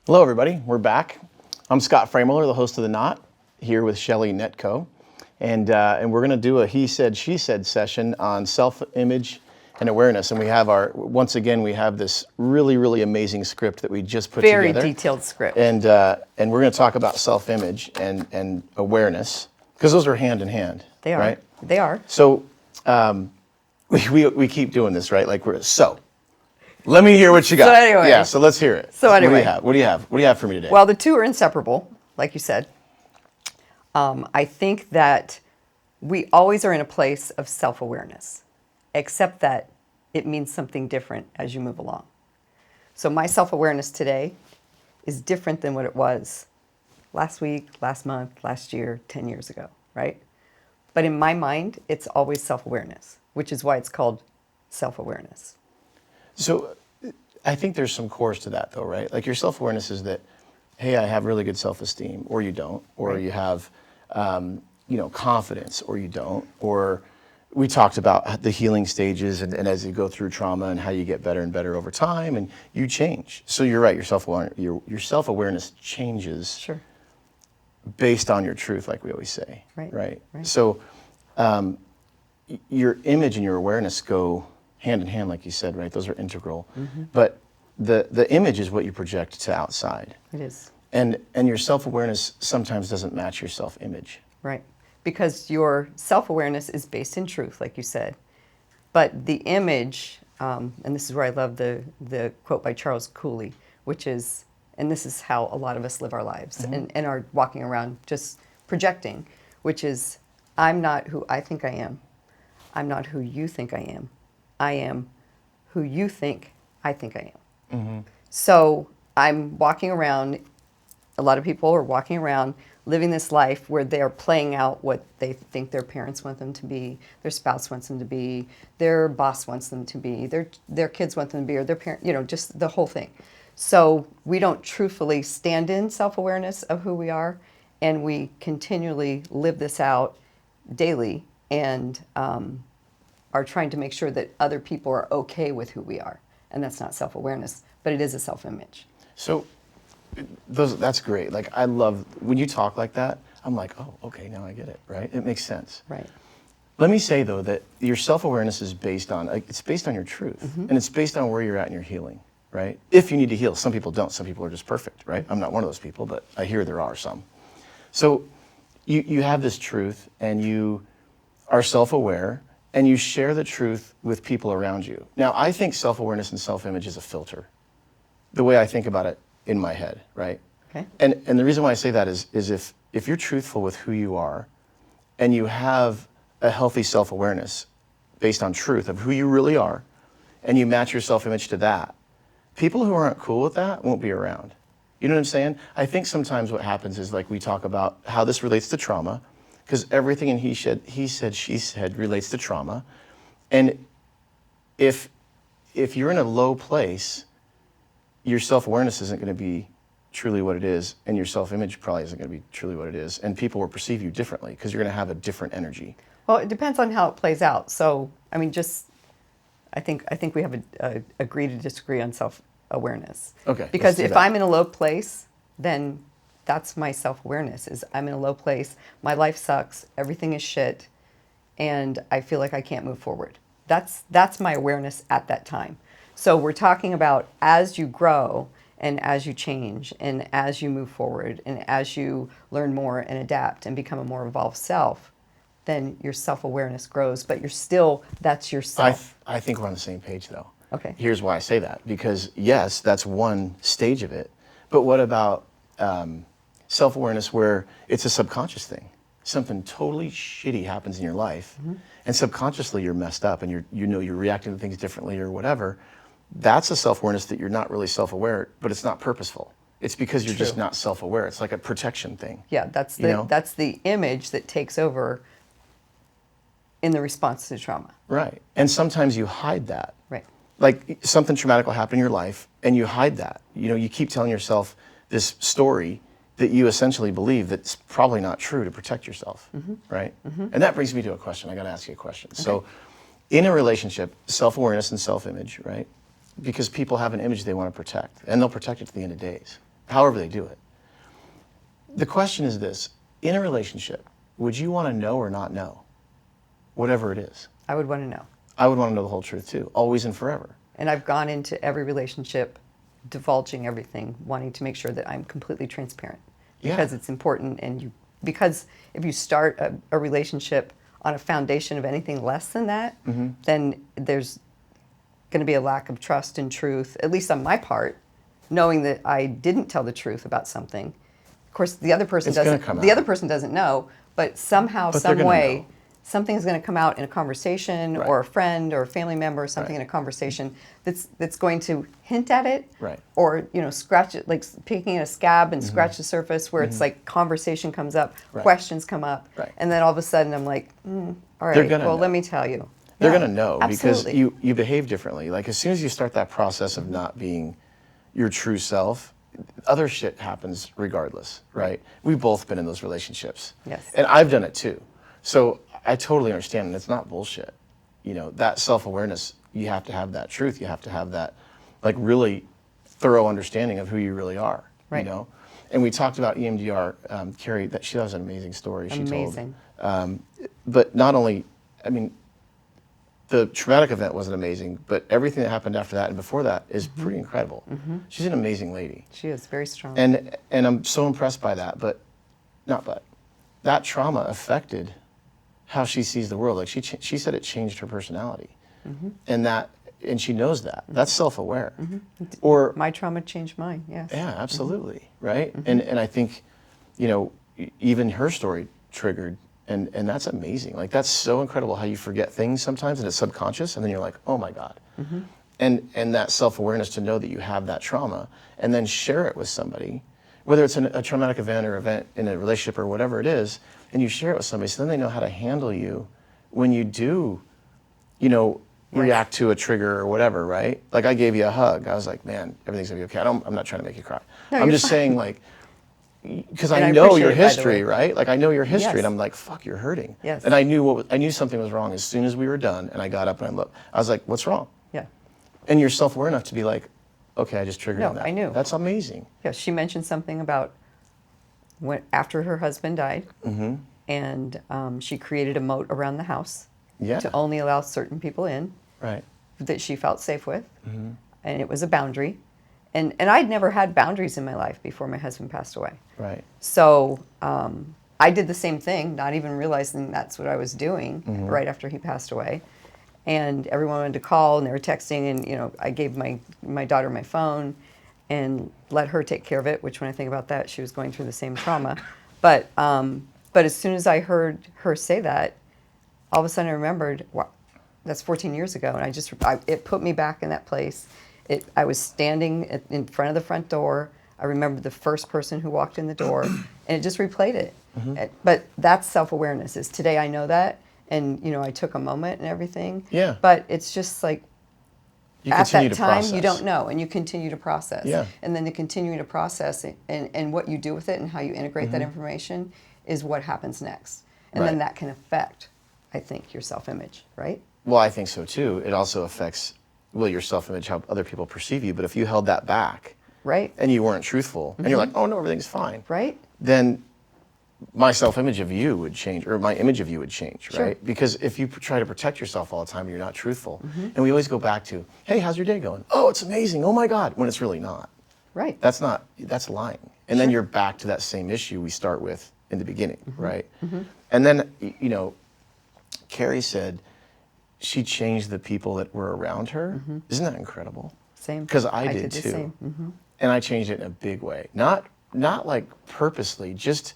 Hello, everybody. We're back. I'm Scott Freymuller, the host of The Knot, here with Shelly Netco. And we're going to do a he said, she said session on self-image and awareness. And we have once again, we have this really, really amazing script that we just put together. Very detailed script. And we're going to talk about self-image and awareness, because those are hand in hand. They are. Right? They are. So we keep doing this, right? Let me hear what you got. So anyway. Yeah, so let's hear it. So anyway. What do you have for me today? Well, the two are inseparable, like you said. I think that we always are in a place of self-awareness, except that it means something different as you move along. So my self-awareness today is different than what it was last week, last month, last year, 10 years ago, right? But in my mind, it's always self-awareness, which is why it's called self-awareness. So I think there's some cores to that, though, right? Like your self-awareness is that, hey, I have really good self-esteem, or you don't, or Right. you have, confidence, or you don't, or we talked about the healing stages and as you go through trauma and how you get better and better over time, and you change. So you're right, your self-awareness changes Sure. based on your truth, like we always say, Right. right? Right. So your image and your awareness go hand in hand, like you said, right? Those are integral. Mm-hmm. But the image is what you project to outside. It is. And your self-awareness sometimes doesn't match your self-image. Right. Because your self-awareness is based in truth, like you said. But the image, and this is where I love the quote by Charles Cooley, which is, and this is how a lot of us live our lives and are walking around just projecting, which is, I'm not who I think I am. I'm not who you think I am. I am who you think I am. Mm-hmm. So I'm walking around, a lot of people are walking around living this life where they're playing out what they think their parents want them to be, their spouse wants them to be, their boss wants them to be, their kids want them to be, or their parent, just the whole thing. So we don't truthfully stand in self-awareness of who we are, and we continually live this out daily and are trying to make sure that other people are okay with who we are. And that's not self-awareness, but it is a self-image. So that's great. Like, I love, when you talk like that, I'm like, oh, okay, now I get it, right? It makes sense. Right. Let me say, though, that your self-awareness is based on your truth. Mm-hmm. And it's based on where you're at in your healing, right? If you need to heal. Some people don't. Some people are just perfect, right? I'm not one of those people, but I hear there are some. So you have this truth, and you are self-aware, and you share the truth with people around you. Now, I think self-awareness and self-image is a filter, the way I think about it in my head, right? Okay. And the reason why I say that is if you're truthful with who you are, and you have a healthy self-awareness based on truth of who you really are, and you match your self-image to that, people who aren't cool with that won't be around. You know what I'm saying? I think sometimes what happens is, like, we talk about how this relates to trauma, because everything in he said, she said relates to trauma. And if you're in a low place, your self-awareness isn't going to be truly what it is, and your self-image probably isn't going to be truly what it is, and people will perceive you differently because you're going to have a different energy. Well, it depends on how it plays out. So, I mean, I think we have a agree to disagree on self-awareness. Okay. Because if I'm in a low place, then that's my self-awareness, is I'm in a low place, my life sucks, everything is shit, and I feel like I can't move forward. That's my awareness at that time. So we're talking about as you grow and as you change and as you move forward and as you learn more and adapt and become a more evolved self, then your self-awareness grows, but that's yourself. I think we're on the same page, though. Okay. Here's why I say that. Because, yes, that's one stage of it. But what about self-awareness where it's a subconscious thing? Something totally shitty happens in your life, and subconsciously you're messed up, and you're reacting to things differently or whatever. That's a self-awareness that you're not really self-aware, but it's not purposeful. It's because you're just not self-aware. It's like a protection thing. Yeah, that's the image that takes over in the response to trauma. Right. And sometimes you hide that. Right. Like, something traumatic will happen in your life, and you hide that. You keep telling yourself this story that you essentially believe that's probably not true to protect yourself, right? And that brings me to a question. I got to ask you a question. Okay. So in a relationship, self-awareness and self-image, right? Because people have an image they want to protect, and they'll protect it to the end of days. however they do it. The question is this: in a relationship, would you want to know or not know, whatever it is? I would want to know. I would want to know the whole truth too, always and forever. And I've gone into every relationship divulging everything, wanting to make sure that I'm completely transparent. Yeah. Because it's important, and because if you start a relationship on a foundation of anything less than that, then there's going to be a lack of trust and truth, at least on my part, knowing that I didn't tell the truth about something. Of course, the other person It's gonna doesn't. come The out. other person doesn't know, but somehow, But they're some gonna way, know. something's going to come out in a conversation, Right. or a friend or a family member, or something Right. in a conversation that's going to hint at it, Right. or scratch it, like picking a scab and scratch the surface, where it's like conversation comes up, Right. questions come up, Right. and then all of a sudden I'm like, all They're right, gonna well, know. let me tell you. They're Yeah, going to know absolutely. because you behave differently. Like as soon as you start that process of not being your true self, other shit happens regardless, right? We've both been in those relationships. Yes. And I've done it too. So I totally understand, and it's not bullshit. That self-awareness, you have to have that truth. You have to have that like really thorough understanding of who you really are, Right. And we talked about EMDR, Carrie, that she was an amazing story she Amazing. told. But not only, I mean, the traumatic event wasn't amazing, but everything that happened after that and before that is pretty incredible. She's an amazing lady. She is very strong. And I'm so impressed by that, that trauma affected how she sees the world. Like she said it changed her personality. And she knows that. That's self-aware. Or My trauma changed mine, yes. yeah, absolutely, right? And I think, even her story triggered, and that's amazing. Like that's so incredible how you forget things sometimes and it's subconscious, and then you're like, oh my God. And that self-awareness to know that you have that trauma, and then share it with somebody, whether it's a traumatic event or event in a relationship or whatever it is, and you share it with somebody, so then they know how to handle you when you do, react to a trigger or whatever, right? Like I gave you a hug. I was like, man, everything's gonna be okay. I'm not trying to make you cry. No, I'm you're just fine. saying, like, because And I I know appreciate your it, by the history, way. right? Like I know your history, Yes. and I'm like, fuck, you're hurting. Yes. And I knew something was wrong as soon as we were done, and I got up and I looked. I was like, what's wrong? Yeah. And you're self-aware enough to be like, okay, I just triggered No, on that. I knew. That's amazing. Yeah, she mentioned something about after her husband died, and she created a moat around the house Yeah. to only allow certain people in Right. that she felt safe with, and it was a boundary. And I'd never had boundaries in my life before my husband passed away. Right. So I did the same thing, not even realizing that's what I was doing right after he passed away. And everyone wanted to call, and they were texting, and I gave my daughter my phone and let her take care of it, which when I think about that, she was going through the same trauma. But as soon as I heard her say that, all of a sudden I remembered, wow, that's 14 years ago, and it put me back in that place. I was standing in front of the front door. I remember the first person who walked in the door, and it just replayed it. But that's self-awareness. Is today I know that, and I took a moment and everything. Yeah. But it's just like You at continue that to time process. you don't know, and you continue to process. Yeah. And then the continuing to process it, and what you do with it and how you integrate that information is what happens next. And then Right. that can affect, I think, your self-image, right? Well, I think so too. It also affects, your self-image, how other people perceive you. But if you held that back, Right. and you weren't truthful, and you're like, oh no, everything's fine, Right? then my self-image of you would change, or my image of you would change, Sure. right? Because if you try to protect yourself all the time and you're not truthful, and we always go back to, hey, how's your day going? Oh, it's amazing. Oh my God, when it's really not. Right. That's lying. And then you're back to that same issue we start with in the beginning, right? And then, Carrie said she changed the people that were around her. Isn't that incredible? Same. Because I did the too. same. And I changed it in a big way. Not like purposely, just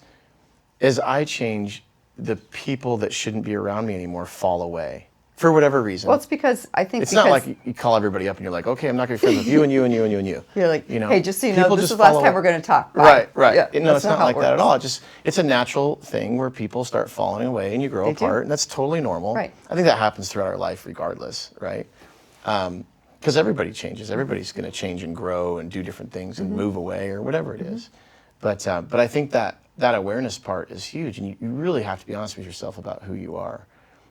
as I change, the people that shouldn't be around me anymore fall away for whatever reason. Well, it's because I think It's not like you call everybody up and you're like, okay, I'm not going to be friends with you and you and you and you and you. you're like, hey, just so you know, people this just is the last follow- time we're going to talk. Bye. Right. Yeah, No, that's it's not how like it that at works. all. It's a natural thing where people start falling away and you grow They do. apart, and that's totally normal. Right. I think that happens throughout our life regardless, right? Because everybody changes. Everybody's going to change and grow and do different things and move away or whatever it is. But I think that awareness part is huge, and you really have to be honest with yourself about who you are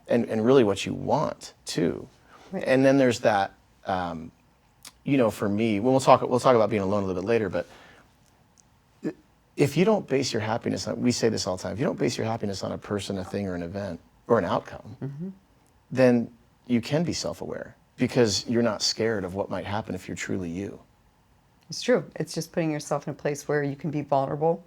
and really what you want too. Right. And then there's that, for me, we'll talk about being alone a little bit later, but if you don't base your happiness on, we say this all the time, if you don't base your happiness on a person, a thing, or an event, or an outcome, then you can be self-aware because you're not scared of what might happen if you're truly you. It's true. It's just putting yourself in a place where you can be vulnerable,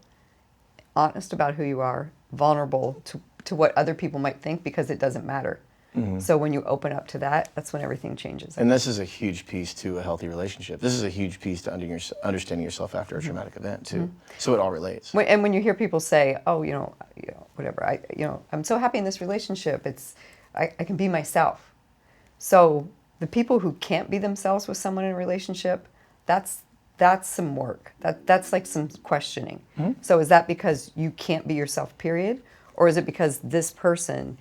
honest about who you are, vulnerable to what other people might think, because it doesn't matter. So when you open up to that, that's when everything changes. And this is a huge piece to a healthy relationship. This is a huge piece to understanding yourself after a traumatic event too. So it all relates. And when you hear people say, "Oh, whatever, I'm so happy in this relationship. I can be myself." So the people who can't be themselves with someone in a relationship, that's some work. That's like some questioning. So is that because you can't be yourself, period? Or is it because this person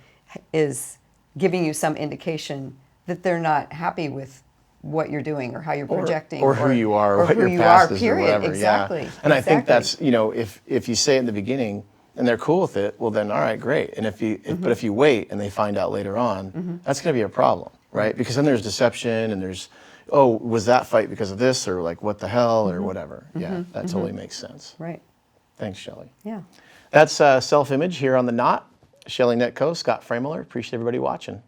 is giving you some indication that they're not happy with what you're doing or how you're projecting, or who you are, or what your past is, or whatever. Exactly. Yeah. And I think that's, if you say it in the beginning and they're cool with it, well then, all right, great. And but if you wait and they find out later on, that's going to be a problem, right? Because then there's deception and there's, oh, was that fight because of this, or like what the hell, or whatever. Yeah, that totally makes sense. Right. Thanks, Shelley. Yeah. That's Self-Image here on The Knot. Shelley Netco, Scott Freymuller. Appreciate everybody watching.